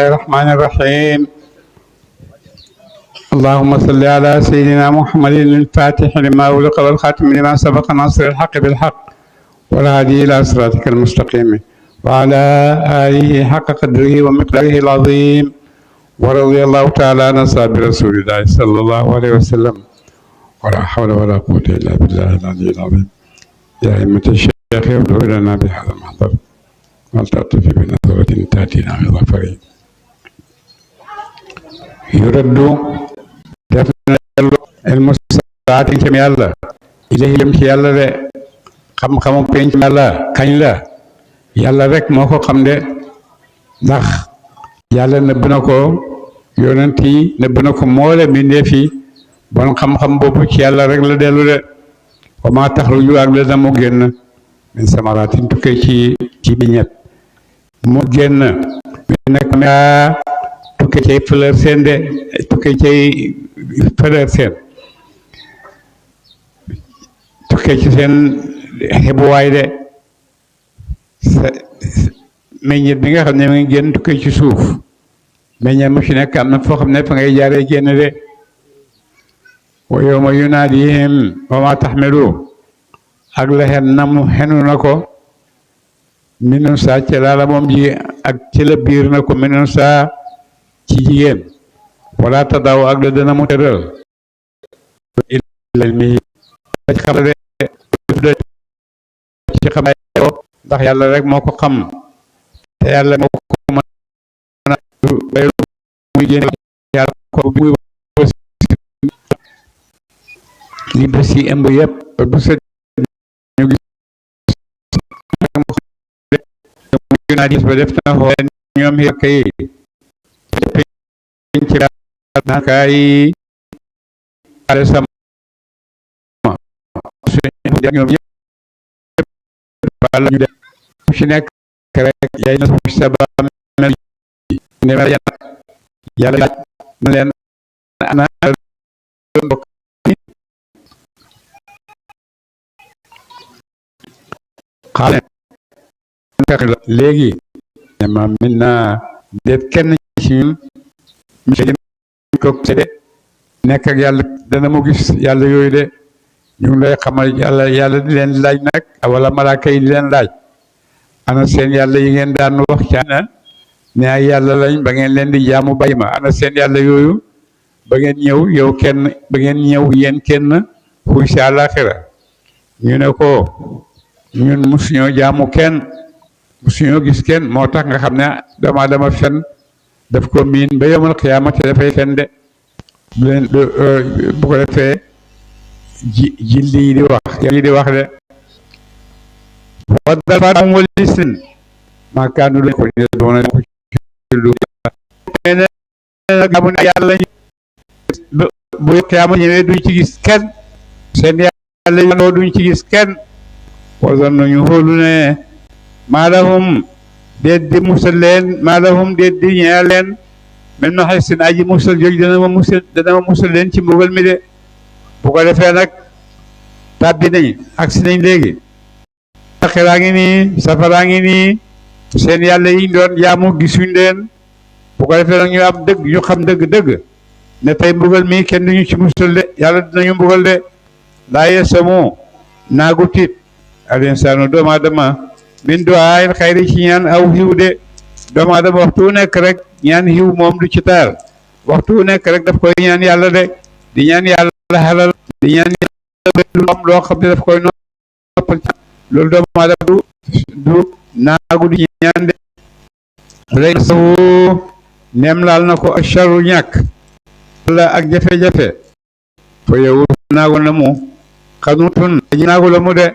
الرحمن الرحيم اللهم صل على سيدنا محمد الفاتح لما أغلق والخاتم لما سبق ناصر الحق بالحق والهادي إلى صراطك المستقيم وعلى آله حق قدره ومقداره العظيم ورضي الله تعالى عن أصحاب رسول الله صلى الله عليه وسلم ولا حول ولا قوة إلا بالله العلي العظيم يا أئمة الشيخ ادعو لنا بهذا المحضر ولتعطف بنظرة تأتينا من ظفره يرد دفن المستعات كم يلا إليه يمشي يلا de xam-xamu penc yàlla kañ la yàlla rek moo ko xam de ndax yàlla nëbb na ko yonent yi nëbb na ko moole mbindeef yi bon xam-xam boobu ci yàlla rek la dellu de wa maa taxruju ak la na mu génn min samaratin tukkee ci biñet mu génn mi nekk tukkee cay fleur seen de tukkee cay fleur seen tukkee ci seen xebuwaay de meññet bi nga xam ne mu ngi génn tukkee ci suuf meññet mu ci nekk am na foo xam ne fa ngay jaaree génn de wa yawma yunaadihim wa maa taxmilu ak la xen na mu xenu na ko minun saa ci laala moom ji ak ci la biir na ko minun saa ci jigéen wala tadaw ak la dana mu tëral ilal mi ci xam de ci xam ndax yàlla rek moo ko xam te yàlla moo ko mën a bay muy génn yàlla ko muy li bés yi ëmb yëpp bu set ñu gis naa gis ba def na xool ñoom yi kay ci kay ale sama ñoom yëpp wala ñu def ci nekk rek yaay na sa ba mel ne yàlla na leen ana xaale léegi ma min naa déet kenn ci ñun monsieur ko de nekk ak yàlla dana mu gis yàlla yooyu de ñu ngi lay xamal yàlla di leen laaj nag wala malaaka yi di leen laaj ana seen yàlla yi ngeen daan wax ci na ne ay yàlla lañ ba ngeen leen di jaamu bay ma ana seen yàlla yooyu ba ngeen ñëw yow kenn ba ngeen ñëw yéen kenn xuy si àllaaxira ñu ne ko ñun musuñoo jaamu kenn musuñoo gis kenn moo tax nga xam ne doomu aadama fen daf ko miin ba yawmal qiyaamati dafay fen de bu ko defee jilli yi di wax de waddal faam walisin maa kaanu lañ ko doona ko ci lu gamu ne yàlla bu qiyaama ñëwee duñ ci gis kenn seen yàlla yi duñ ci gis kenn wasan nañu xoolu ne maalahum déet di musal leen maalahum déet di ñeel leen men no xay seen aji musal jooju dana ma musal leen ci mbugal mi de bu ko defee nag tàbbi nañ agsi nañ léegi xiraa ngi nii safaraa ngi nii seen yàlla yi doon jaamu gisuñ leen bu ko defee nag ñu am dëgg ñu xam dëgg ne tey mbugal mi kenn duñu ci musal de yàlla dinañu mbugal de laa yesamu naagu tiit al insaanu doomu aadama min du'aa'il xayri ci ñaan aw xiw de doomu aadama waxtu wu nekk rek ñaan xiw moom du ci taal waxtu wu nekk rek daf koy ñaan yàlla de di ñaan yàlla xalal di ñaan yàlla am loo xam ne daf koy noppal loolu doomu aadama du naagu di ñaan de léegi sawu neem laal na ko asharu ñàkk wala ak jafe-jafe fa yow naagu na mu xanutun aji naagu la mu de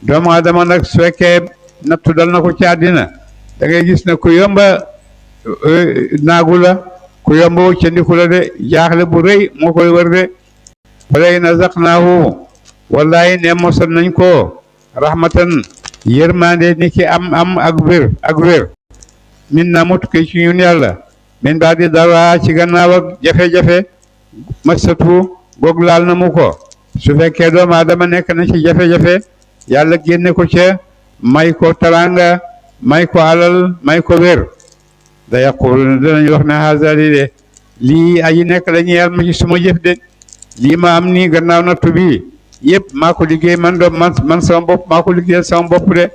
doomu aadama nag su fekkee nattu dal na ko ci àddina da ngay gis ne ku yomba naagu la ku yomba wëccandiku la de jaaxle bu rëy moo koy wër de falay na zaqnaahu wallahi ne mosal nañ ko rahmatan yërmande ni ki am ak wér min na mu tukkee ci ñun yàlla min baa di dara ci gannaaw ak jafe-jafe masatu goog laal na mu ko su fekkee doomu aadama nekk na ci jafe-jafe yàlla génne ko ca may ko taranga may ko alal may ko wér da yaquluna danañu wax ne haza lii aji nekk la ñeel ma ci suma jëf de lii ma am nii gannaaw nattu bi yëpp maa ko liggéey man sama bopp maa ko liggéeyal sama bopp de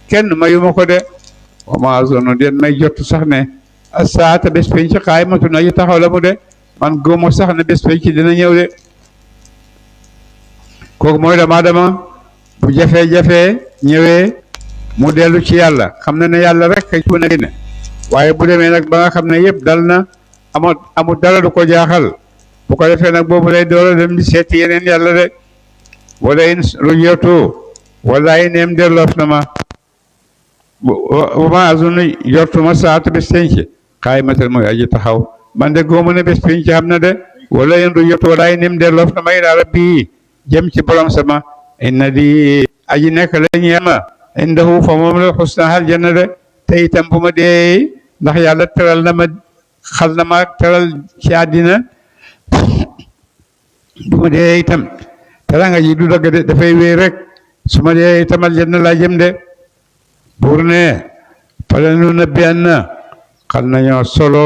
kenn mayuma ko de wa ma azunnu den may jot sax ne as-saata bés penc qaa'imatun aji taxaw la mu de man góomo sax ne bés penc dina ñëw de kooku mooy dama bu jafe-jafe ñëwee mu dellu ci yàlla xam na ne yàlla rek kay ku ne waaye bu demee nag ba nga xam ne yëpp dal na amul dara du ko jaaxal bu ko defee nag boobu lay door a dem di seeti yeneen yàlla de wala in rujootu wala in neem delloof na ma wa ma azunnu jortuma saatu bés penc qaa'imatan mooy aji taxaw man de góomu ne bés penc xam na de wala in rujootu wala in neem delloof na ma ilaa rabbi jëm ci borom sama inna di aji nekk la ñeema indahu fa moom la xusna aljanna de te itam bu ma dee ndax yàlla teral na ma xal na ma teral ci àddina bu ma dee itam teranga ji du dagg de dafay wéy rek su ma dee itam aljanna laa jëm de buur ne fala nu nabbi'anna xal nañoo solo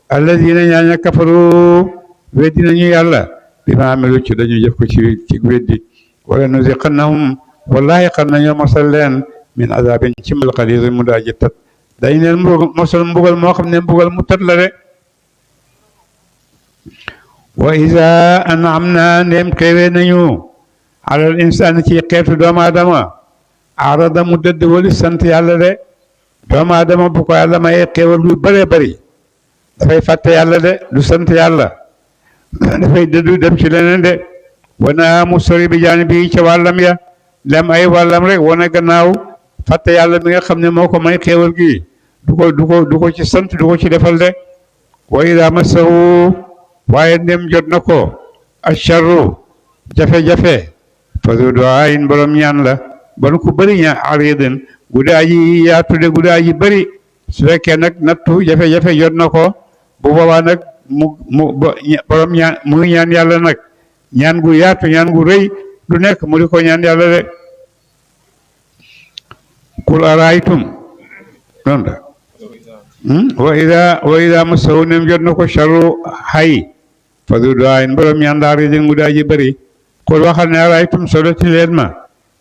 alladina ñaaña kafaru weddi nañu yàlla bi ma amilu ci dañu jëf ko ci weddi wala nuziqannahum wallahi xal nañoo mosal leen min azabin ci mbal xaliir mu daa ji tat dañ leen mosal mbugal moo xam ne mbugal mu tat la de wa iza an'amna ndéem xéewee nañu alal insaan ci xeetu doomu aadama arada mu dëdd wali sant yàlla de doomu aadama bu ko yàlla mayee xéewal yu bëree bëri dafay fàtte yàlla de du sant yàlla dafay dëddu dem ci leneen de wana mu sori bi jaani bi ca wàllam ya lem ay wàllam rek wane gannaaw fàtte yàlla mi nga xam ne moo ko may xéewal gi du ko ci sant du ko ci defal de wa idaa massahu waaye ndem jot na ko asharru jafe-jafe fa zu du'aayin borom ñaan la bon ku bëri ñaan aridin guddaa ji yaatu de guddaa ji bëri su fekkee nag nattu jafe-jafe jot na ko bu boobaa nag borom ñaan mu ngi ñaan yàlla nag ñaan gu yaatu ñaan gu rëy lu nekk mu di ko ñaan yàlla de qul araaytum noonu la wa ida massahu nem jot na ko charru hay fa du du'aayin borom ñaan daa ridin gu daa ji bëri qul waxal ne araaytum soloti leen ma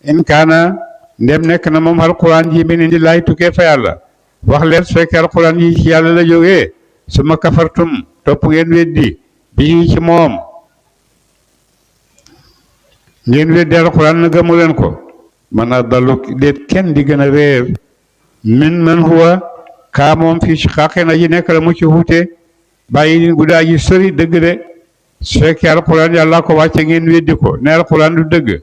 in kaana ndem nekk na moom alquran ji min indi laay tukkee fa yàlla wax leen su fekkee alquran ji ci yàlla la jógee suma kafartum topp ngeen weddi bi ci moom ngeen weddi alquran na gëmu leen ko man adallu déet kenn di gën a réer min man huwa kaa moom fii ci xaqi na ji nekk la mu ci wuute bàyyi guddaa ji sori dëgg de su fekkee alquran yàlla ko wàcce ngeen weddi ko ne alquran du dëgg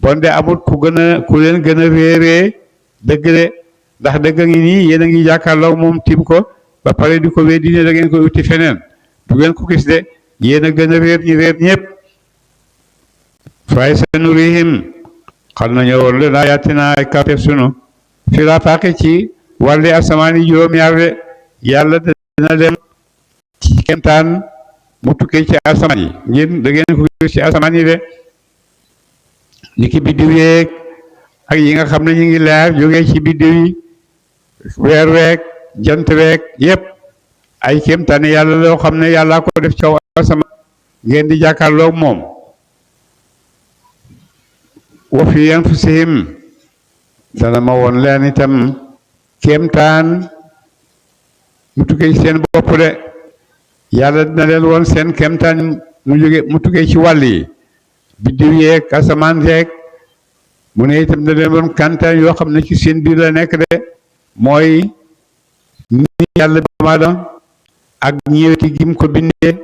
bon de amut ku leen gën a réeree dëgg de ndax dëgg ngi nii yéen a ngi jàkkaarloo moom tim ko ba pare di ko weddi ne da ngeen koy uti feneen du ngeen ko gis de yéen a gën a réer ñi réer ñëpp fay sanurihim xal nañu woon leen ayatina ay kawteef sunu fi laafaaqi ci wàlli asamaan yi juróom-ñaar de yàlla dina leen ci kemtaan mu tukkee ci asamaan yi ngeen da ngeen ko gis ci asamaan yi de ni ki biddiw yeeg ak yi nga xam ne ñu ngi leer jógee ci biddiw yi weer weeg jant weeg yëpp ay kéemtaane yàlla loo xam ne yàllaa ko def caw asamaan ngeen di jàkkaarloog moom wa fi anfusihim dana ma woon leen itam kéemtaan mu tukkee ci seen bopp de yàlla dina leen woon seen kéemtaan mu tukkee ci wàll yi biddiw yeeg asamaan yeeg mu ne itam da leen woon kantaan yoo xam ne ci seen biir la nekk de mooy ni yàlla doomu aadama ak ñëweti gim ko bindee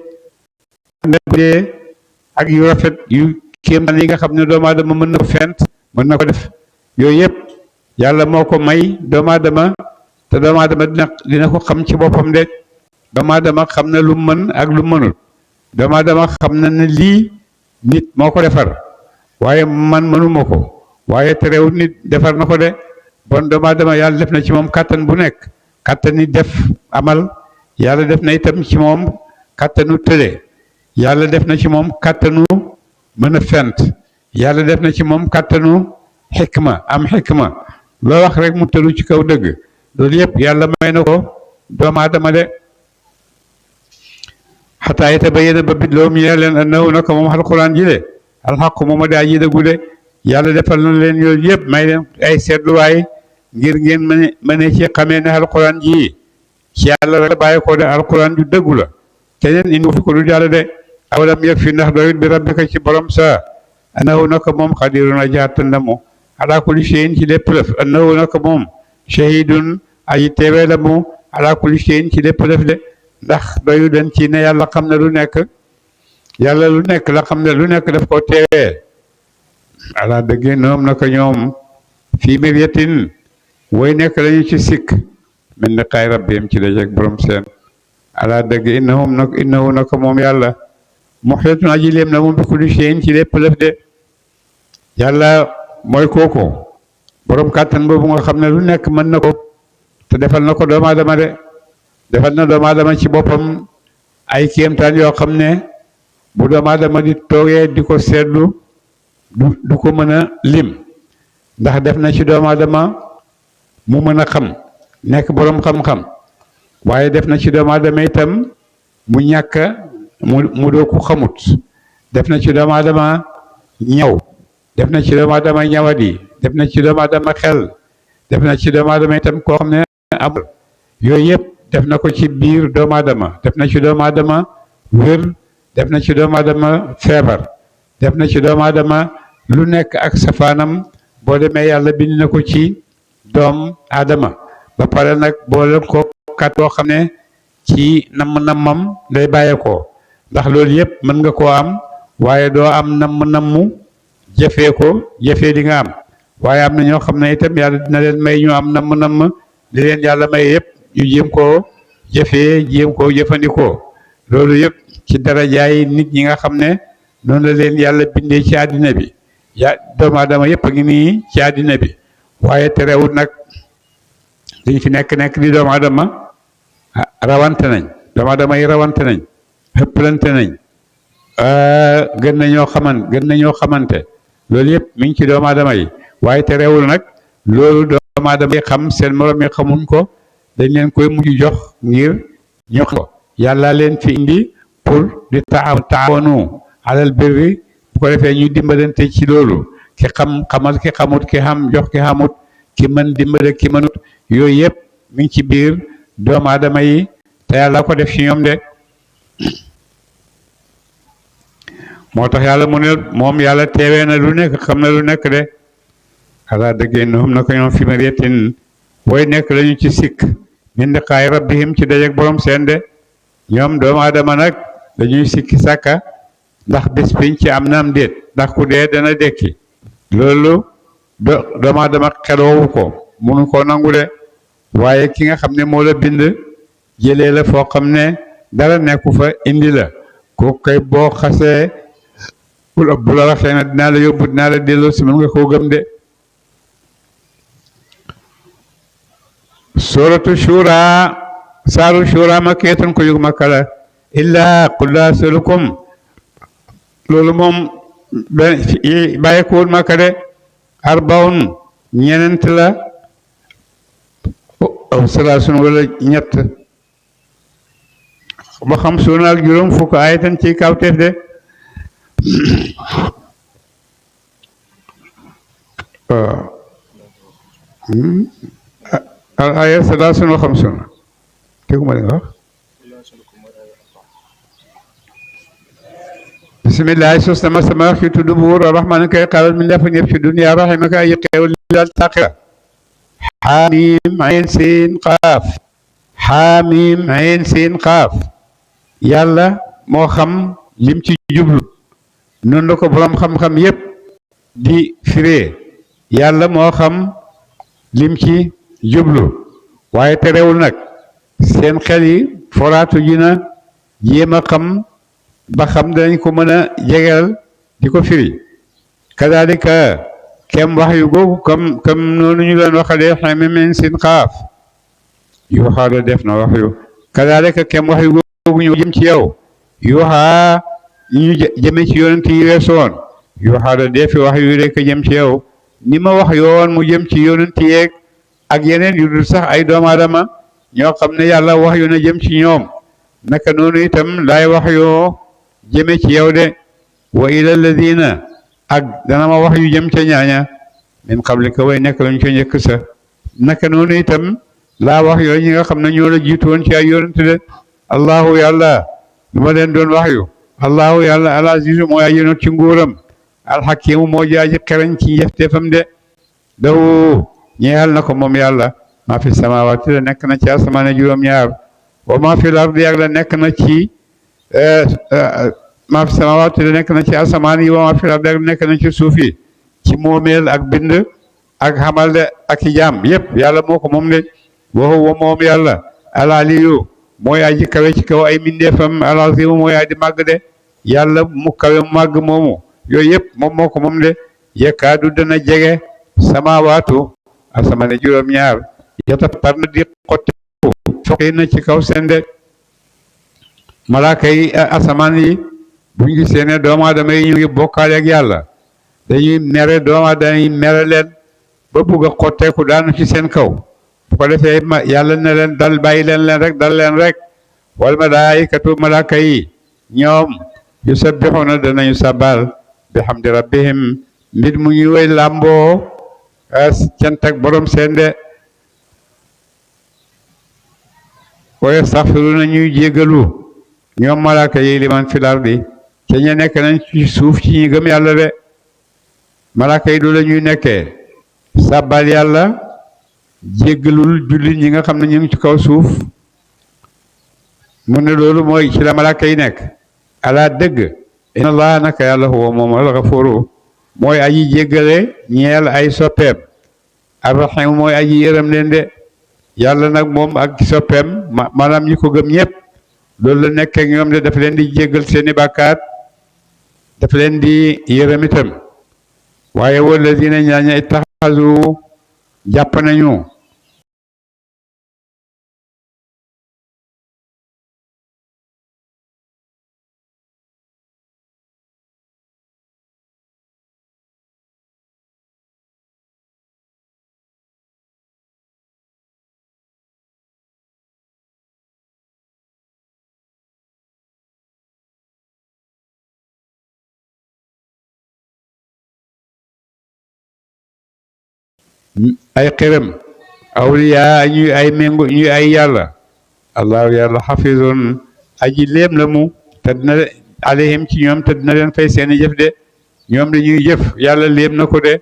ak yu rafet yu kéemtaan yi nga xam ne doomu aadama mën na ko fent mën na ko def yooyu yëpp yàlla moo ko may doomu aadama te doomu aadama dina ko xam ci boppam de doomu aadama xam na lu mën ak lu mënul doomu aadama xam na ne lii nit moo ko defar waaye man mënuma ko waaye terewul nit defar na ko de bon doomu aadama yàlla def na ci moom kàttan bu nekk kàttan ni def amal yàlla def na itam ci moom kàttanu tële yàlla def na ci moom kàttanu mën a fent yàlla def na ci moom kàttanu xikma am xikma loo wax rek mu tëlu ci kaw dëgg loolu yëpp yàlla may na ko doomu aadama de xataa yatabayyana ba bit loo mu ñeel leen annahu naka moom alquran ji de alxaqu moom a daa ji dëggu de yàlla defal na leen yooyu yëpp may leen ay seetluwaay ngir ngeen mën ci xamee ne alquran ji ci yàlla rek bàyyi ko de alquran ju dëggu la keneen indi fi ko du jàll de awalam yëg fi ndax doyut bi rabbika ci borom sa annahu naka moom xadirun aji àttan la mu ala kulli shay'in ci lépp lëf annahu naka moom shahidun aji teewee la mu ala kulli shay'in ci lépp lëf de ndax doyu den ci ne yàlla xam ne lu nekk yàlla lu nekk la xam ne lu nekk daf ko teewee ala dëgg noom naka ñoom fii miryatin woy nekk lañu ci sikk min liqaay rabbihim ci dajeek borom seen ala dëgg innahu naka moom yàlla muhitun aji léem na moom bi kulli shay'in ci lépp lëf de yàlla mooy kooku borom kàttan boobu nga xam ne lu nekk mën na ko te defal na ko doomu aadama de defal na doomu aadama ci boppam ay kéemtaan yoo xam ne bu doomu aadama di toogee di ko seetlu du ko mën a lim ndax def na ci doomu aadama mu mën a xam nekk borom xam-xam waaye def na ci doomu aadama itam mu ñàkk mu doo ko xamut def na ci doomu aadama ñaw def na ci doomu aadama ñawadi def na ci doomu aadama xel def na ci doomu aadama itam koo xam ne amul yooyu yëpp def na ko ci biir doomu aadama def na ci doomu aadama wér def na ci doomu aadama feebar def na ci doomu aadama lu nekk ak safaanam boo demee yàlla bind na ko ci doom aadama ba pare nag boole ko kat boo xam ne ci namm-nammam day bàyyeekoo ndax loolu yëpp mën nga koo am waaye doo am namm-nammu jëfee ko jëfee di nga am waaye am na ñoo xam ne itam yàlla dina leen may ñu am namm-namm di leen yàlla may yëpp ñu jéem koo jëfee jéem koo jëfandikoo loolu yëpp ci darajaay nit ñi nga xam ne noonu la leen yàlla bindee ci àddina bi doomu aadama yëpp a ngi nii ci àddina bi waaye terewut nag liñ fi nekk di doomu aadama rawante nañ doomu aadama yi rawante nañ xëpplante nañ gën nañoo xamante loolu yëpp mi ngi ci doomu aadama yi waaye terewul nag loolu doomu aadama yi xam seen morom yi xamuñ ko dañ leen koy mujj jox ngir ñu ko yàlla leen fi indi pour di taawanu alal birri bu ko defee ñu dimbalante ci loolu ki xam xamal ki xamut ki xam jox ki xamut ki mën dimbale ki mënut yooyu yëpp mi ngi ci biir doomu aadama yi te yàlla ko def ci ñoom de moo tax yàlla mu ne moom yàlla teewee na lu nekk xam na lu nekk de ala dëggee noom na ko ñoom fi maryatin booy nekk lañu ci sikk min liqaay rabbihim ci dajeek borom seen de ñoom doomu aadama nag dañuy sikki sàkka ndax bés biñ ci am na am déet ndax ku dee dana dekki loolu doomu aadama xeloowu ko munu koo nangu de waaye ki nga xam ne moo la bind jëlee la foo xam ne dara nekku fa indi la kooku kay boo xasee bu la waxee na dinaa la yóbbu dinaa la delloo si mën nga koo gëm de suratu shura saaru shura makkiyatun ko yug makka la illa qul laa as'alukum loolu moom bàyyi ko woon makka de arbaun ñenent la aw salaasun wala ñett ba xam suuna ak juróom fukk ayatan ci kawteef de al aya salaasun wa xamsuuna teguma li nga wax bisimilah sos na ma sama wax ci tudd buur rahmaan kay xalal mi dafa ñëpp ci dunya rahimaka ay xeewal lal taqira xaamim ayn siin qaaf xaamim ayn siin qaaf yàlla moo xam lim ci jublu noonu la ko borom xam-xam yépp di firee yàlla moo xam lim ci jublu waaye terewul nag seen xel yi foraatu ji na jéem a xam ba xam danañ ko mën a jegeel di ko firi kadalika kem wax yu googu kam noonu ñu leen waxalee xamim ayn siin qaaf yuuxaa def na wax yu kadalika kem wax yu googu ñu jëm ci yow yuuxaa ñu jëme ci yonent yi weesoon yuuxaa def fi wax yu rek jëm ci yow ni ma wax yoon mu jëm ci yonent yeeg ak yeneen yu dul sax ay doomu aadama ñoo xam ne yàlla wax yu na jëm ci ñoom naka noonu itam laay wax yoo jëme ci yow de wa ila alladina ak dana ma wax yu jëm ca ñaaña min qablika way nekk lañu ca njëkk sa naka noonu itam laa wax yooyu ñi nga xam ne ñoo la jiitu woon ci ay yonent de allahu yàlla lu ma leen doon wax yu allahu yàlla al azizu mooy aji not ci nguuram alxakimu moo jaaji xereñ ci njëfteefam de dahu ñeexal na ko moom yàlla maa fi samawaati la nekk na ci asamaane juróom-ñaar wa maa fi lardi ak la nekk na ci maa fi samawaati la nekk na ci asamaan yi wa maa fi lardi ak la nekk na ci suuf yi ci moomeel ak bind ak xamal de ak i jaam yëpp yàlla moo ko moom de wa moom yàlla alaliyu mooy aji kawe ci kaw ay mindeefam alazimu mooy aji màgg de yàlla mu kawe màgg moomu yooyu yëpp moom moo ko moom de yekkaadu dana jege samawaatu asamaane juróom-ñaar yatafattarna di xotteeku foqi na ci kaw seen de malaaka yi asamaan yi buñ gisee ne doomu aadama yi ñu ngi bokkaale ak yàlla dañuy mere doomu aadama yi mere leen ba bugg a xotteeku daanu ci seen kaw bu ko defee yàlla ne leen dal bàyyi leen rek dal leen rek wal malaayikatu malaaka yi ñoom yusabbixuuna danañu sabal bi hamdi rabbihim mbir mu ñu way làmboo cant ak borom seen de wa yastaxfiruuna ñuy jéggalu ñoom malaaka yi liman fil ardi ca ña nekk nañ ci suuf ci ñi gëm yàlla de malaaka yi du la ñuy nekkee sàbbal yàlla jéggalul jullit ñi nga xam ne ñu ngi ci kaw suuf mu ne loolu mooy ci la malaaka yi nekk ala dëgg inna allah naka yàlla huwa moom al-ghafuru mooy aji jéggale ñeel ay soppeem ar-rahim mooy aji yërëm leen de yàlla nag moom ak soppeem maanaam ñi ko gëm ñëpp loolu la nekk ak ñoom de dafa leen di jéggal seeni bàkkaat dafa leen di yërëm itam waaye walladina ñaaña ittaxasu jàpp nañu ay xërëm awliya ñuy ay méngo ñuy ay yàlla allahu yàlla xafizun aji léem la mu te dina alayhim ci ñoom te dina leen fay seeni jëf de ñoom dañuy jëf yàlla léem na ko de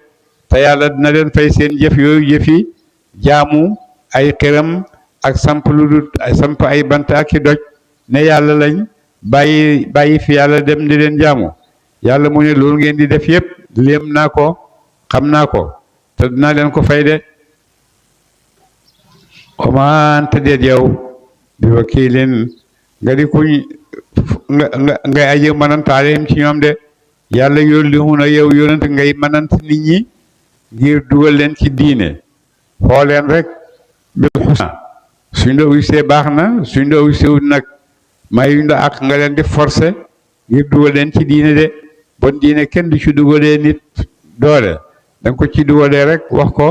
te yàlla dina leen fay seen jëf yooyu jëfi jaamu ay xërëm ak samp lu dul samp ay bant ak i doj ne yàlla lañ bàyyi fi yàlla dem di leen jaamu yàlla mu ne loolu ngeen di def yëpp léem naa ko xam naa ko te dinaa leen ko fay de oman te deet yow bi wakiilin nga di kuñ ngay aji mënant alayhim ci ñoom de yàlla yónni na yow yonent ngay mënant nit ñi ngir dugal leen ci diine xooleen rek bil xusna suñ la uysee baax na suñ la uysewut nag mayuñ la ak nga leen di forcer ngir dugal leen ci diine de bon diine kenn du ci dugalee nit doole danga ko ci dugalee rek wax ko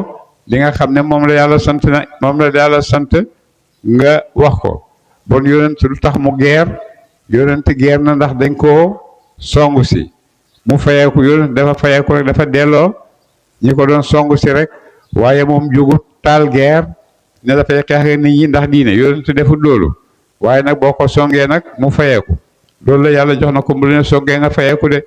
li nga xam ne moom la yàlla sant nga wax ko bon yonent lu tax mu geer yonent geer na ndax dañ koo songu si mu fayeeku yonent dafa fayeeku rek dafa delloo ñi ko doon songu si rek waaye moom jógut taal geer ne dafay xeex nit ñi ndax diine yonent defut loolu waaye nag boo ko songee nag mu fayeeku loolu la yàlla jox na ko mu leen songee nga fayeeku de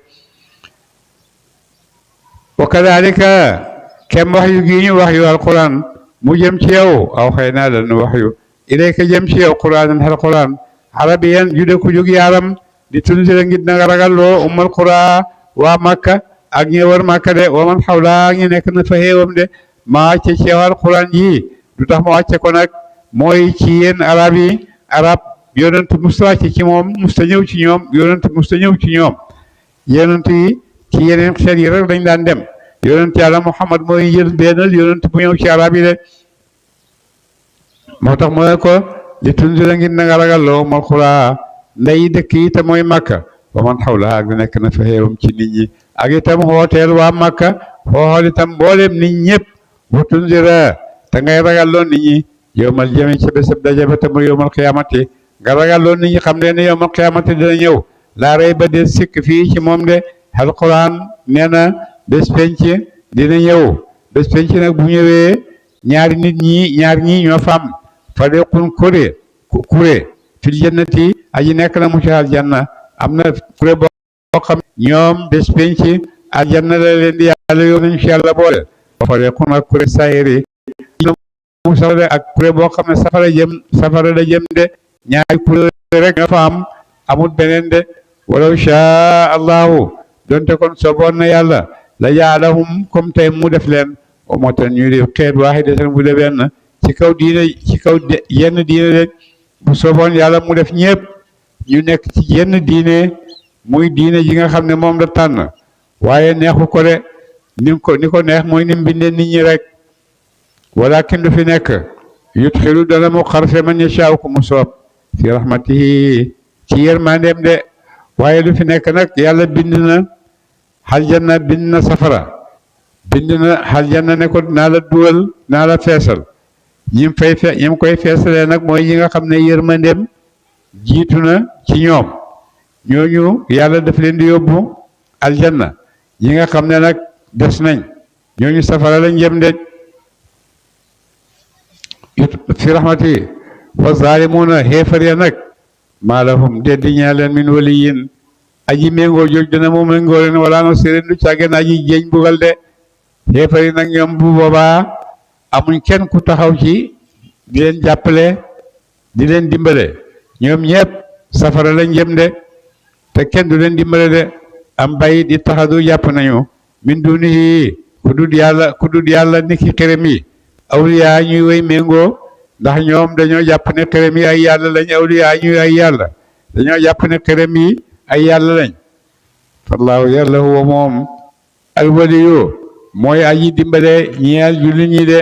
wa kadalika kem wax yu gi ñu wax yu alquran mu jëm ci yow aw xëy naa danu wax yu ilayka jëm ci yow quraanan alquran arabiyan jude ku jóg yaaram di tunzira ngir na nga ragalloo ummal qura waa makka ak ñi war makka de wa man xawla ñi nekk na fa xéewam de ma wàcce ci yow alquran ji du tax ma wàcce ko nag mooy ci yéen arab yi arab yonent musta wàcce ci moom musta ñëw ci ñoom yonent musta ñëw ci ñoom yonent yi ci yeneen xeet yi rek dañ daan dem yonent yàlla Muhammad mooy jël bennal yonent bu ñëw ci arab yi de moo tax mooy ko li tunzira ngir na nga ragalloo mal xuraa nday dëkk yi te mooy Makka wa man xawla ak nekk na fa xeewam ci nit ñi ak itam xooteel waa Makka xooxal itam mbooleem nit ñëpp wa tunzira te ngay ragalloo nit ñi yowmal jami ci bésab daje ba te mu yowmal xiyaamati nga ragal loolu nit ñi xam ne yowmal xiyaamati dina ñëw laa rey ba de sikk fii ci moom de alquran nee na bés penc dina ñëw bés penc nag bu ñëwee ñaari nit ñi ñoo fam fariqun kuré fil jannati aji nekk na mu ci aljanna am na kuré boo xam ñoom bés penc aljanna la leen di yàlla yow nañu ci yàlla boole fariqun ak kuré sayri mu safara ak kuré boo xam ne safara la jëm de ñaari kuré rek ñoo fa am amul beneen de walaw shaa allahu donte kon soboon na yàlla la jaalahum comme tey mu def leen ummatan ñu di xeet waahidatan bu de benn ci kaw yenn diine de bu soboon yàlla mu def ñépp ñu nekk ci yenn diine muy diine ji nga xam ne moom la tànn waaye neexu ko de ni ko neex mooy ni mu bindee nit ñi rek walakin du fi nekk yudxilu dana mu xarfe man yashaa ku mu soob fi rahmatihi ci yërmandeem de waaye du fi nekk nag yàlla bind na aljanna bind na safara bind na aljanna ne ko naa la dugal naa la feesal ñim koy feesalee nag mooy ñi nga xam ne yërmandeem jiitu na ci ñoom ñooñu yàlla daf leen di yóbbu aljanna ñi nga xam ne nag des nañ ñooñu safara lañ jëm de fi rahmati wa zaalimuuna xeefar ya nag maa lahum deddi ñaa leen min waliyin aji méngoo jooj dana mu méngoo leen wala no séréen du càggeen aji jeeñ bugal de xeefar yi nag ñoom bu boobaa amuñ kenn ku taxaw ci di leen jàppale di leen dimbale ñoom ñëpp safara lañ jëm de te kenn du leen dimbale de am bay di taxadu jàpp nañu min dunihi ku dul yàlla niki xerem yi awliyaa ñuy way méngoo ndax ñoom dañoo jàpp ne xerem yi ay yàlla lañ awliyaa ñuy ay yàlla dañoo jàpp ne xerem yi ay yàlla lañ fallaahu yàlla huwa moom alwaliyu mooy aji dimbale ñeel jullit ñi de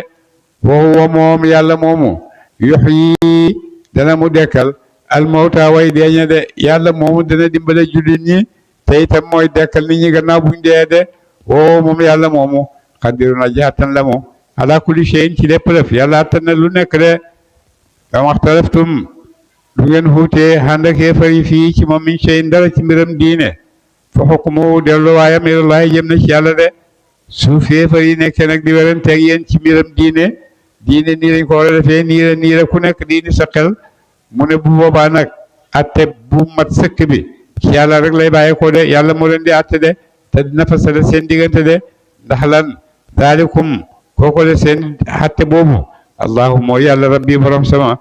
wa huwa moom yàlla moomu yuhyi dana mu dekkal almawta way deeña de yàlla moomu dana dimbale jullit ñi te itam mooy dekkal nit ñi gannaaw buñ dee de woo moom yàlla moomu xadirun aji attan la mu ala kulli shay'in ci lépp lëf yàlla attan na lu nekk de dama waxtalaftum lu ngeen xuutee ànd ak yéefar yi fii ci moom min shay'in dara ci mbiram diine fa xukmu delluwaayam ilallahi jëm na ci yàlla de suuf yéefar yi nekkee nag di weranteeg yéen ci mbiram diine nii lañ ko war a defee nii la ku nekk diini sa xel mu ne bu boobaa nag atte bu mat sëkk bi ci yàlla rek lay bàyyi ko de yàlla moo leen di atte de te dina fasale seen diggante de ndax lan daalikum kooko de seen atte boobu allahu mooy yàlla rabbi borom sama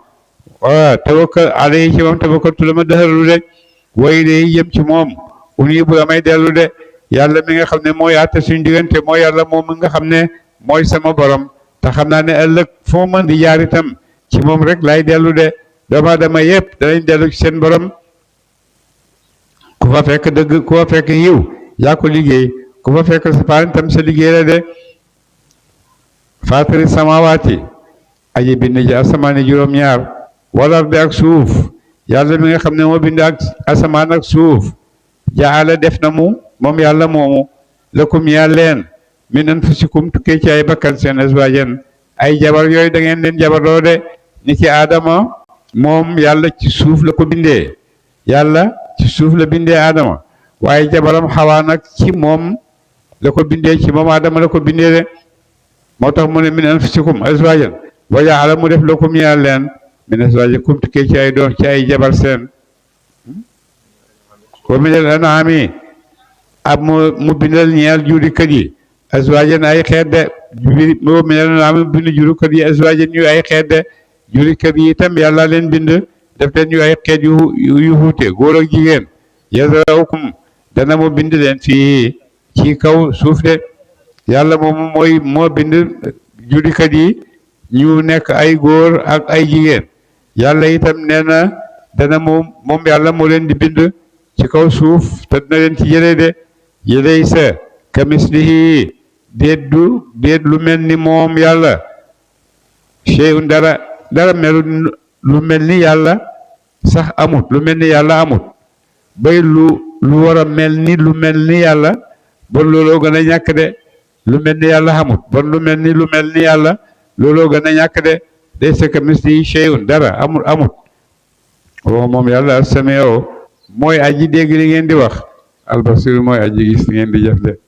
tawakkal alayhi ci moom tawakkaltu la ma dëxërlu de way de jëm ci moom uni bu amay dellu de yàlla mi nga xam ne mooy atte suñu diggante mooy yàlla moom mi nga xam ne mooy sama borom te xam naa ne ëllëg foo mën di jaar itam ci moom rek lay dellu de doomu aadama yëpp danañ dellu ci seen borom ku fa fekk dëgg ku fa fekk yiw yaa ko liggéey ku fa fekk safaan itam sa liggéey la de faatiri samawaati aji bind ji asamaani juróom-ñaar wala bi ak suuf yàlla mi nga xam ne moo bind ak asamaan ak suuf jaala def na mu moom yàlla moomu lakum yaa leen min anfusikum tukkee ci ay bakkan seen azwaajan ay jabar yooyu da ngeen leen jabarloo de ni ki aadama moom yàlla ci suuf la ko bindee yàlla ci suuf la bindee aadama waaye jabaram xawaa nag ci moom la ko bindee ci moom aadama la ko bindee de moo tax mu ne min anfusikum azwaajan wa jaala mu def lakum yaa leen min azwaajikum tukkee ci ay doom ci ay jabar seen wa minal an'aami ab mu bindal ñeel juri kër yi azwaajan ay xeet de wa minal an'aami bind juri kër yi azwaajan ñu ay xeet de juri kër yi itam yàlla leen bind def leen ñu ay xeet yu xuute góor ak jigéen yazra'ukum dana mu bind leen fii ci kaw suuf de yàlla moom moo bind juri kër yi ñu nekk ay góor ak ay jigéen yàlla itam nee na dana moom yàlla moo leen di bind ci kaw suuf te dina leen ci jëlee de yëley sa kamislihi déet lu mel ni moom yàlla shay'un dara melu lu mel ni yàlla sax amut lu mel ni yàlla amut bay lu war a mel ni lu mel ni yàlla bon looloo gën a ñàkk de lu mel ni yàlla amut bon lu mel ni yàlla looloo gën a ñàkk de laysa kamislihi shay'un dara amut wa moom yàlla as-sami'u mooy aji dégg li ngeen di wax al-basiru mooy aji gis li ngeen di jëf de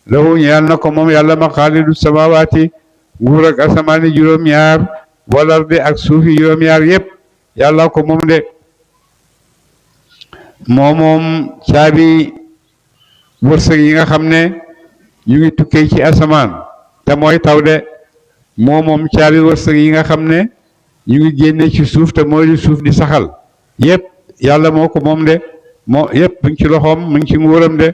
lahu ñeel na ko moom yàlla maqaalidu samawaati nguur ak asamaani juróom-ñaar wal ardi ak suufi juróom-ñaar yépp yàlla ko moom de moom caabi wërsëg yi nga xam ne ñu ngi tukkee ci asamaan te mooy taw de moom caabi wërsëg yi nga xam ne ñu ngi génne ci suuf te mooy li suuf di saxal yépp yàlla moo ko moom de moo yépp mu ngi ci loxoom mu ngi ci nguuram de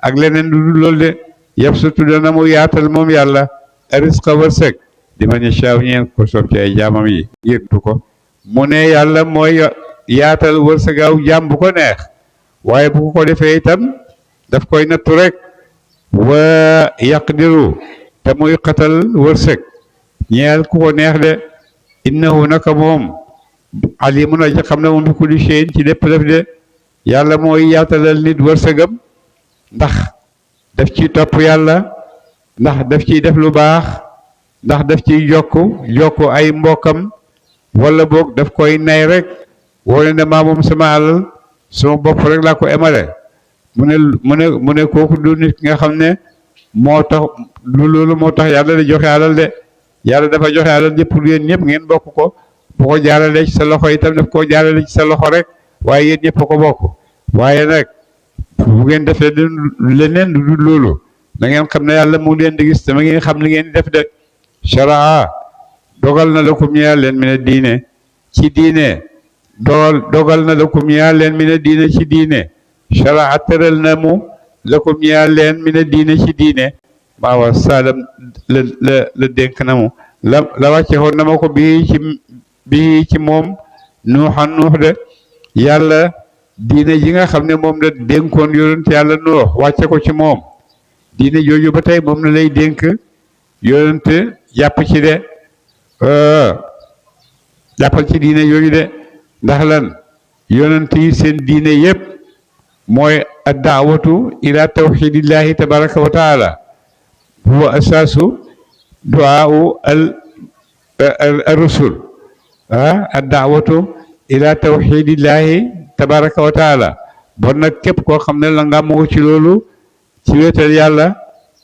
ak leneen lu dul loolu de yëpp surtout dana mu yaatal moom yàlla risqa wërsëg di ma ne caaw ñeen ko soob ci ay jaamam yi yëgtu ko mu ne yàlla mooy yaatal wërsëgaaw jaam bu ko neex waaye bu ko defee itam daf koy nattu rek wa yaqdiru te muy xatal wërsëg ñeel ku ko neex de innahu naka moom alimun aji xam ne moom bi kulli shay'in ci lépp def de yàlla mooy yaatalal nit wërsëgam ndax daf ciy topp yàlla ndax daf ciy def lu baax ndax daf ciy jokk ay mbokkam wala boog daf koy nay rek wone ne maa moom sama alal sama bopp rek laa ko emale mu ne kooku du nit ki nga xam ne moo tax loolu moo tax yàlla di joxe alal de yàlla dafa joxe alal yëpp pour yéen ñëpp ngeen bokk ko bu ko jaarale ci sa loxo itam daf koo jaarale ci sa loxo rek waaye yéen ñëpp ko bokk waaye nag bu ngeen defee leneen lu dul loolu da ngeen xam ne yàlla mu leen di gis te ma ngeen xam li ngeen di def de sharaa dogal na lakum ñeel leen mi ne diine ci diine dogal na lakum ñeel leen mi ne diine ci diine sharaa tëral na mu lakum ñeel leen mi ne diine ci diine maa wa salam la dénk na mu la wàcce woon na ma ko bii ci moom nuuxan nuux de yàlla diine ji nga xam ne moom la dénkoon yonent yàlla nuux wàcce ko ci moom diine jooju ba tey moom la lay dénk yonent jàpp ci de jàppal ci diine jooju de ndax lan yonent yi seen diine yépp mooy addaawatu ila tawxidillahi tabaraka wa taala huwa asaasu duaau al rusul addaawatu ila tawxidillahi tabaraka wa taala bon nag képp koo xam ne la nga moo ci loolu ci wéetal yàlla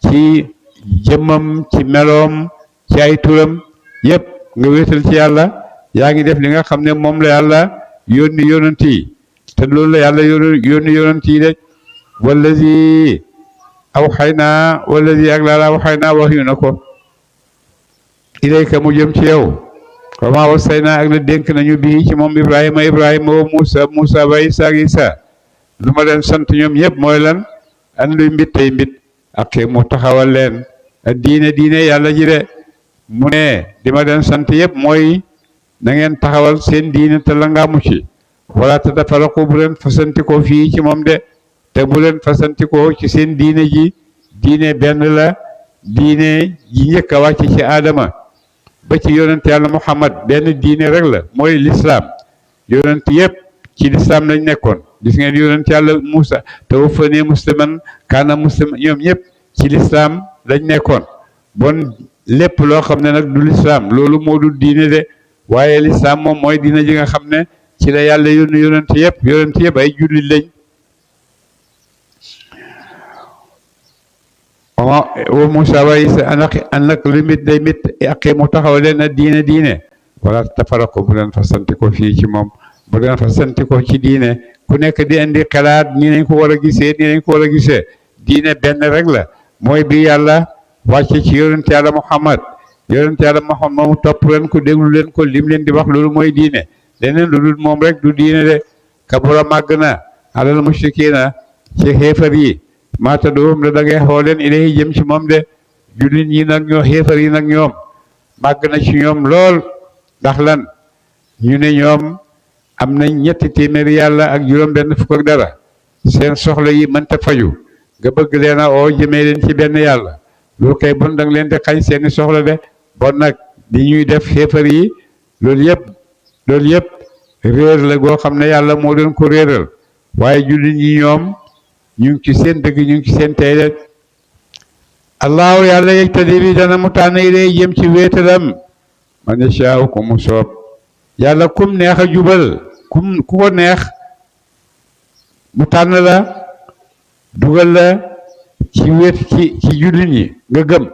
ci jëmmam ci meloom ci ay turam yépp nga wéetal ci yàlla yaa ngi def li nga xam ne moom la yàlla yónni yonent yi te loolu la yàlla yónni yonent yi de wallazi awxaynaa wallazi ak laa awxaynaa wax yu na ko ilayka mu jëm ci yow wa maa wasaynaa ak la dénk nañu bii ci moom Ibrahima wa Muusa ba Isaa ak Isaa lu ma leen sant ñoom ñëpp mooy lan an luy mbit tey mbit ak mu taxawal leen diine yàlla ji de mu ne di ma leen sant yëpp mooy na ngeen taxawal seen diine te la nga mu ci wala te tafaraqu bu leen fasantikoo fii ci moom de te bu leen fasantikoo ci seen diine ji diine benn la diine ji njëkk a wàcc ci Aadama ba ci yonent yàlla Muhammad benn diine rek la mooy lislaam yonent yëpp ci lislaam lañ nekkoon gis ngeen yonent yàlla Muusa tawaffanii musliman kaana musliman ñoom ñëpp ci lislaam lañ nekkoon bon lépp loo xam ne nag du lislaam loolu moo dul diine de waaye lislaam moom mooy diine ji nga xam ne ci la yàlla yónni yonent yëpp ay jullit lañ wa Muusa wa Isa an nag lu mit day mit aqiimu taxaw leen na diine wala tafaraqu bu leen fasantikoo fii ci moom bu leen fasantikoo ci diine ku nekk di indi xalaat nii nañ ko war a gisee diine benn rek la mooy bi yàlla wàcce ci yonent yàlla Muhammad moomu topp leen ko déglu leen ko lim leen di wax loolu mooy diine leneen lu dul moom rek du diine de kabura màgg na alal mushrikiina ci xéefar yi maata doom la da ngay xooleen ilahi jëm ci moom de jullit ñi nag ñoo xéefar yi nag ñoom màgg na ci ñoom lool ndax lan ñu ne ñoom am nañ 3 téeméeri yàlla ak juróom benn fukk ak dara seen soxla yi mënta faju nga bëgg leen a oo jëmee leen ci benn yàlla loolu kay bon danga leen di xañ seeni soxla de bon nag di ñuy def xéefar yi loolu yëpp réer la goo xam ne yàlla moo leen ko réeral waaye jullit ñi ñoom ñu ngi ci seen dëgg ñu ngi ci seen tey de allahu yàlla yegtadi bi dana mu tànn ilay jëm ci wéetalam man yashaa'u ku mu soob yàlla kum neex a jubal ku ko neex mu tànn la dugal la ci wét ci jullit ñi nga gëm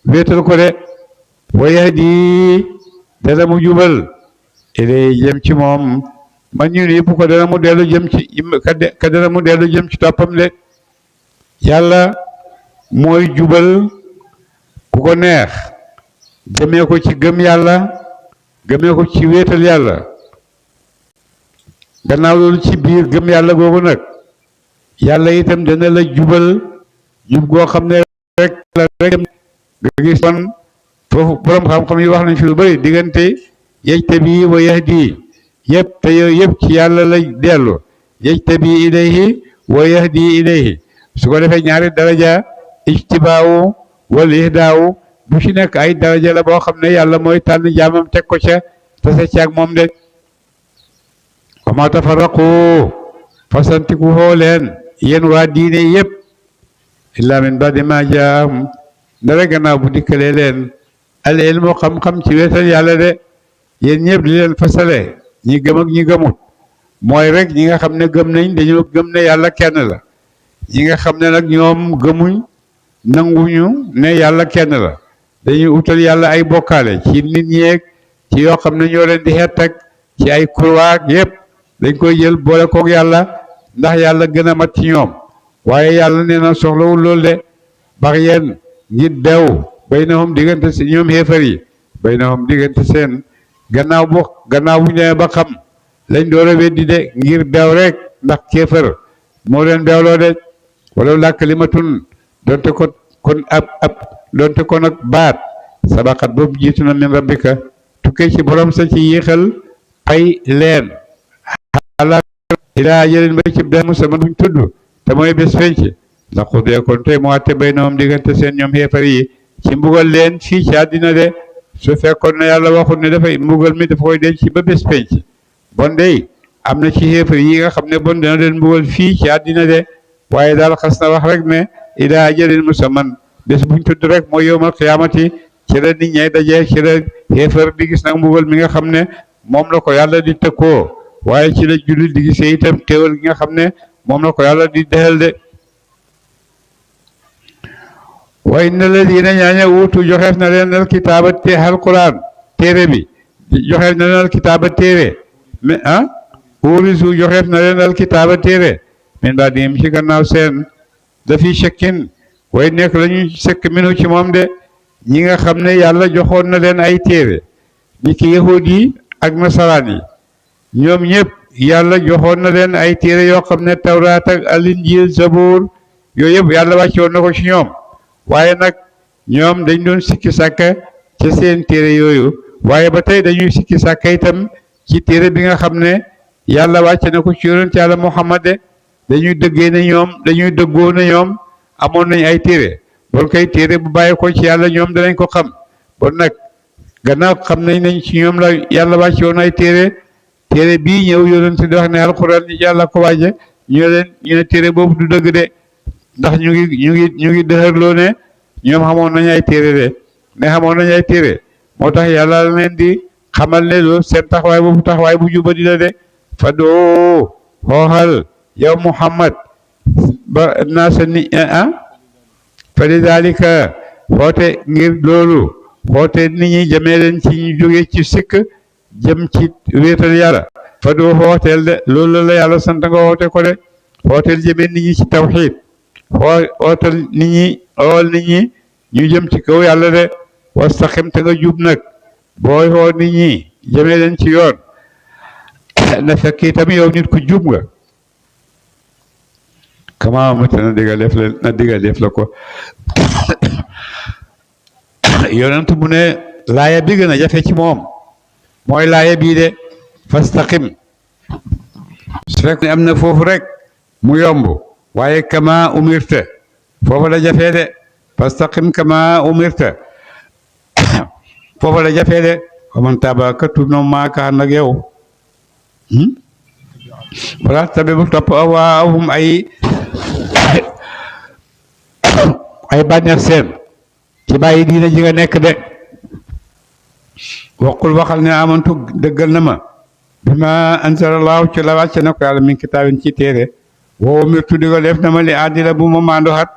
wéetal ko de wa yahdi dana mu jubal ilay jëm ci moom man ñu ni bu ko dana mu dellu jëm ci ka dana mu dellu jëm ci toppam de yàlla mooy jubal ku ko neex jëmee ko ci gëm yàlla gëmee ko ci wéetal yàlla gannaaw loolu ci biir gëm yàlla googu nag yàlla itam dana la jubal jub goo xam ne rek nga gis man foofu borom xam-xam yi wax nañ fi lu bëri diggante yajtabi wa yahdi yëpp te yooyu yëpp ci yàlla lay dellu yajtabi ilayhi wa yahdi ilayhi su ko defee ñaari daraja ijtibaawu wal ihdaawu bu ci nekk ay daraja la boo xam ne yàlla mooy tànn jaamam teg ko ca tase ci ak moom de wa ma tafarraqu fasantiku hoo leen yéen waa diine yëpp illa min ba'di ma jaahum ndara gannaaw bu dikkalee leen al ilmu xam-xam ci weetal yàlla de yéen ñëpp di leen fasale ñi gëm ak ñi gëmut mooy rek ñi nga xam ne gëm nañ dañoo gëm ne yàlla kenn la ñi nga xam ne nag ñoom gëmuñ nanguñu ne yàlla kenn la dañuy utal yàlla ay bokkaale ci nit ñeeg ci yoo xam ne ñoo leen di xeet ak ci ay kurwaag yëpp dañ koy jël boole koog yàlla ndax yàlla gën a mat ci ñoom waaye yàlla nee na soxlawul loolu de bax yéen ngir dew baynahum diggante si ñoom xéefar yi baynahum diggante seen gannaaw bu ñu demee ba xam lañ door a weddi de ngir dew rek ndax kéefar moo leen deewloo de wala laa kalimatun donte ko kon donte ko nag baat sabaqat boobu jiitu na min rabbika tukkee ci borom sa ci yéexal pay leen ala ilaa ajalin ba ci dem sama duñ tudd te mooy bés fenc ndax xudee kon tey mu àtte baynahum diggante seen ñoom xeefar yi ci mbugal leen fii ci àddina de su fekkoon ne yàlla waxul ne dafay mbugal mi dafa koy denc ba bés penc bon dey am na ci xeefar yi nga xam ne bon dina leen mbugal fii ci àddina de waaye daal xas na wax rek ne ilaa ajalin musamman bés buñ tudd rek mooy yowmal qiyaamati ci la nit ñay dajee ci la xeefar di gis nag mbugal mi nga xam ne moom la ko yàlla di tëkkoo waaye ci la jullit di gisee itam teewal gi nga xam ne moom la ko yàlla di dexal de wa inna alladina ñaaña wuutu joxeef na leen al kitaaba te alquran téere bi joxeef na leen al kitaaba téere mais urisu joxeef na leen al kitaaba téere min baadihim ci gannaaw seen dafi shakkin way nekk la ñuy sekk minu ci moom de ñi nga xam ne yàlla joxoon na leen ay téere ni ki yahud yi ak nasaraan yi ñoom ñëpp yàlla joxoon na leen ay téere yoo xam ne tawraat ak alinjil zabur yooyu yëpp yàlla wàccoon na ko ci ñoom waaye nag ñoom dañ doon sikki sàkka ci seen téere yooyu waaye ba tey dañuy sikki sàkka itam ci téere bi nga xam ne yàlla wàcce na ko ci yonent yàlla Muhammad de dañuy dëggoo ne ñoom amoon nañ ay téere bon kay téere bu bàyyi ko ci yàlla ñoom danañ ko xam bon nag gannaaw xam nañ ci ñoom la yàlla wàcce woon ay téere bii ñëw yonent di wax ne alxuraan yàlla ko wàcce ñu ne téere boobu du dëgg de ndax ñu ngi dëxërloo ne ñoom xamoon nañu ay téere de ne xamoon nañu ay téere moo tax yàlla leen di xamal ne loolu seen taxawaay bu jubadi la de fa doo xooxal yow Muhammad ba naa sa ni fa lidalika xoote ngir loolu xoote nit ñi jëmee leen ci ñu jóge ci sikk jëm ci wéetal yàlla fa doo xooteel de loolu la yàlla sant nga xoote ko de xooteel jëmee nit ñi ci tawxiid ootal nit ñi ool nit ñi ñu jëm ci kaw yàlla de wastaqim te nga jub nag booy xoo nit ñi jëmee leen ci yoon na fekk itam yow nit ku jub nga kama amate na digga def la ko yonent mu ne laaya bi gën a jafe ci moom mooy laaya bii de fastaqim su fekk ne am na foofu rek mu yomb waaye kama umirta foofu la jafee de fastaqim kama umirta foofu la jafee de waman taaba ka tuub na maaka ànd ak yow wala tabi bu topp awaahum ay bànneex seen ci bàyyi diina ji nga nekk de waqul waxal ne amantu dëggal na ma bi ma anzalallahu ci la wàcce na ko yàlla min kitaabin ci téere woo mirtu di ko def na ma li àddila bu ma maandu xat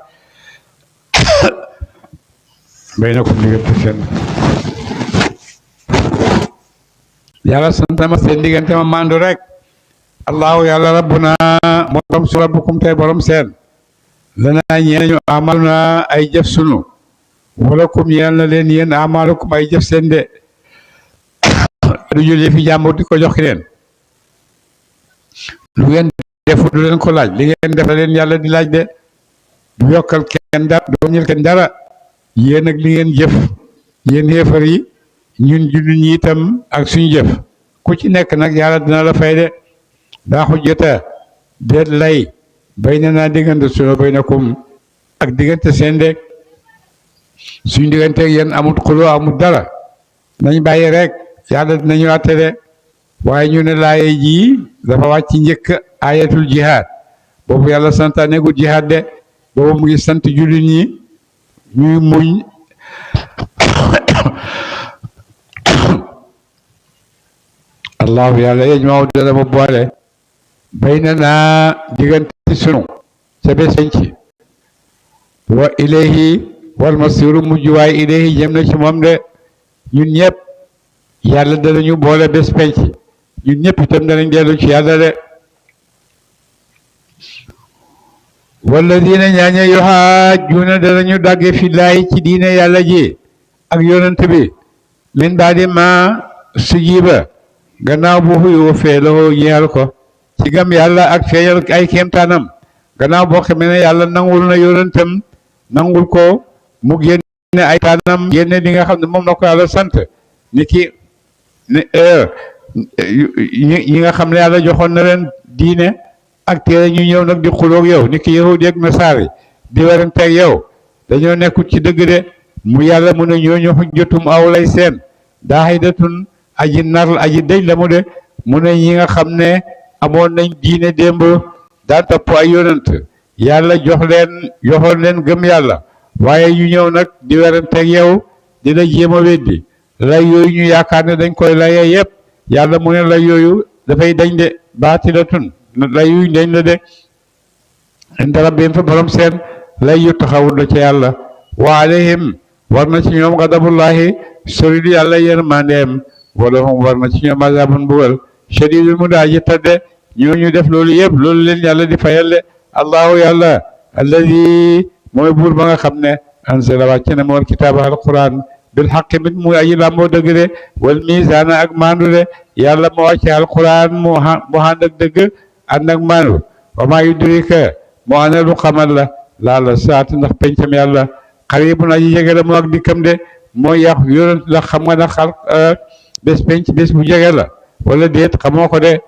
bay na ko diggante seen yàlla sant na ma seen diggante ma maandu rek allahu yàlla rabbuna moo borom su rabbukum tey borom seen lanaa ñeen ñu amaluna ay jëf sunu wala kum yeel na leen yéen amalukum ay jëf seen de du jëlee fi jàmbur di ko jox ki leen lu ngeen defu du leen ko laaj li ngeen def leen yàlla di laaj de du yokkal kenn dara du wàññil kenn dara yéen ak li ngeen jëf yéen xéefar yi ñun jullit ñi itam ak suñu jëf ku ci nekk nag yàlla dina la fay de daa xujjata déet lay bay na naa diggante sunu bay na kum ak diggante seen de suñu diggante ak yéen amut xuloo amut dara nañ bàyyi rek yàlla dinañu àtte de waaye ñu ne laaye ji dafa wàcc njëkk ayatul jihaad boobu yàlla santaane gu jihaad de boobu mu ngi sant jullit ñi ñuy muñ allahu yàlla yejmaaw dana ma boole bay na naa diggante sunu ca bés ci wa ilayhi wal masiru mujj waay ilayhi jëm na ci moom de ñun ñëpp yàlla danañu boole bés penc ñun ñëpp itam danañ dellu ci yàlla de walladina ñaaña yuhaajjuuna danañu dàgge fillaahi ci diine yàlla ji ak yonent bi min baadi ma sujiba gannaaw bu xuyu feeloo ñeel ko ci gam yàlla ak feeñal ay kéemtaanam gannaaw boo xamee ne yàlla nangul na yonentam nangul ko mu génne ay taanam génne li nga xam ne moom na ko yàlla sant ni ki yi nga xam ne yàlla joxoon na leen diine ak téere ñu ñëw nag di xuloog yow ni ki yahudi ak nasaari di weranteeg yow dañoo nekkul ci dëgg de mu yàlla mu ne ñooñu xujjatum aw lay seen daahidatun aji nar aji dëj la mu de mu ne ñi nga xam ne amoon nañ diine démb daan topp ay yonant yàlla joxoon leen gëm yàlla waaye ñu ñëw nag di weranteeg yow di la jéem a weddi lay yooyu ñu yaakaar ne dañ koy layee yëpp yàlla mu ne lay yooyu dafay dañ de baatilatun lay yuy dañ la de inda rabbihim fa borom seen lay yu taxawul la ci yàlla wa alayhim war na ci ñoom gadabullahi sori di yàlla yërmandeem wala hum war na ci ñoom azabun bugal shadidul mu daa ji tadde ñooñu def loolu yëpp loolu leen yàlla di fayal allahu yàlla alladi mooy buur ba nga xam ne anzala wàcce na mool kitaaba alquran bil xaqi mit muy aji làmboo dëgg de wal misaana ak maandu de yàlla moo wàcce alquran mu ànd ak dëgg ànd ak maandu wa maa yudrika moo ana lu xamal la laala saati ndax pencam yàlla xaribun aji jege la moo ak dikkam de mooy yàq yonent la xam nga na xal bés penc bés bu jege la wala déet xamoo ko de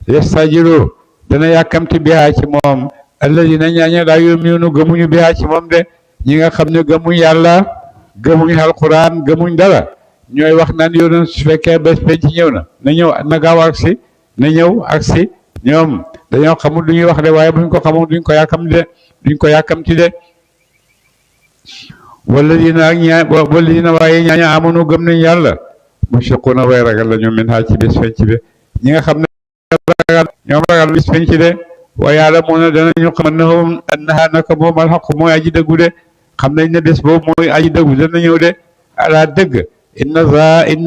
yastajilu dana yàkkamti bihaa ci moom alladina ñaaña laa yuminuuna gëmuñu bihaa ci moom de ñi nga xam ne gëmuñ yàlla gëmuñ alquran gëmuñ dara ñooy wax naan yonent su fekkee bés penc ñëw na ñëw na gaaw agsi na ñëw agsi ñoom dañoo xamul lu ñuy wax de waaye buñ ko xamul duñ ko yàkkamti de walladina waaye ñaaña amanu gëm nañ yàlla mushfiquuna way ragal la ñu min haa ci bés penc bi ñi nga xam ne ñoom ragal bés penc de wa ya'lamuuna danañu xam annahaa naka moom alxaqu mooy aji dëggu de xam nañ ne bés boobu mooy aji dëggu dana ñëw de ala dëgg inna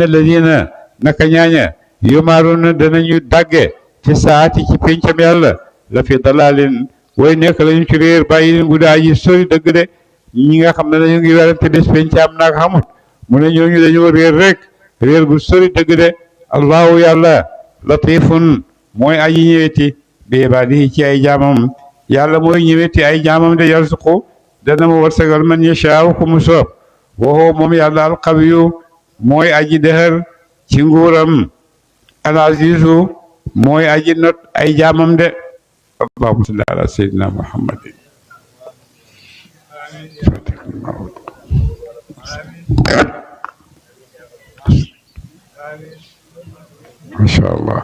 alladina naka ñaaña yumaaruuna danañu dàgge fi saati ci pencam yàlla la fi dalalin way nekk lañu ci réer bàyyi leen guddi aji sori dëgg de ñi nga xam ne dañu ngi werante bés penc am naak xamut mu ne ñooñu dañoo réer rek réer gu sori dëgg de allahu yàlla latifun mooy aji ñëweti bi ibaadihi ci ay jaamam yàlla mooy ñëweti ay jaamam de yarzuqu dana ma warsagal man yashaaw ku mu soob waxoo moom yàlla alqawiyu mooy aji dëhër ci nguuram alazizu mooy aji not ay jaamam de allahumma salli ala sayyidina muhammadin masha allah